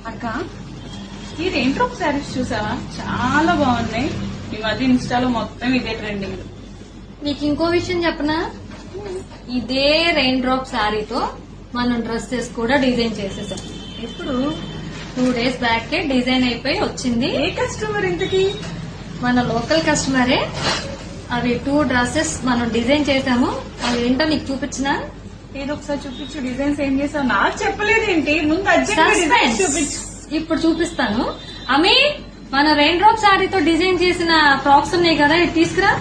అక్క, ఈ rain drop saris చూసావా? చాలా బాగున్నాయి. ఈ మధ్య ఇన్స్టాలో మొత్తం ఇదే ట్రెండింగ్. నీకు ఇంకో విషయం చెప్పనా, ఇదే రెయిన్ డ్రాప్ శారీతో మనం డ్రెస్సెస్ కూడా డిజైన్ చేసేసాం. ఇప్పుడు 2 days బ్యాక్ డిజైన్ అయిపోయి వచ్చింది. ఏ కస్టమర్ ఇంతకి? మన లోకల్ కస్టమరే. అవి 2 డ్రెస్సెస్ మనం డిజైన్ చేసాము. అవి ఏంటో నీకు చూపించినా? ఏదో ఒకసారి చూపించు. డిజైన్స్ ఏం చేసావు నాకు చెప్పలేదేంటి? ముందు అర్జెంట్ డిజైన్ చూపించు. ఇప్పుడు చూపిస్తాను. అమ్మి, మన రెయిన్ డ్రాప్ శారీతో డిజైన్ చేసిన ఫ్రాక్స్ ఉన్నాయి కదా, ఇది తీసుకురా.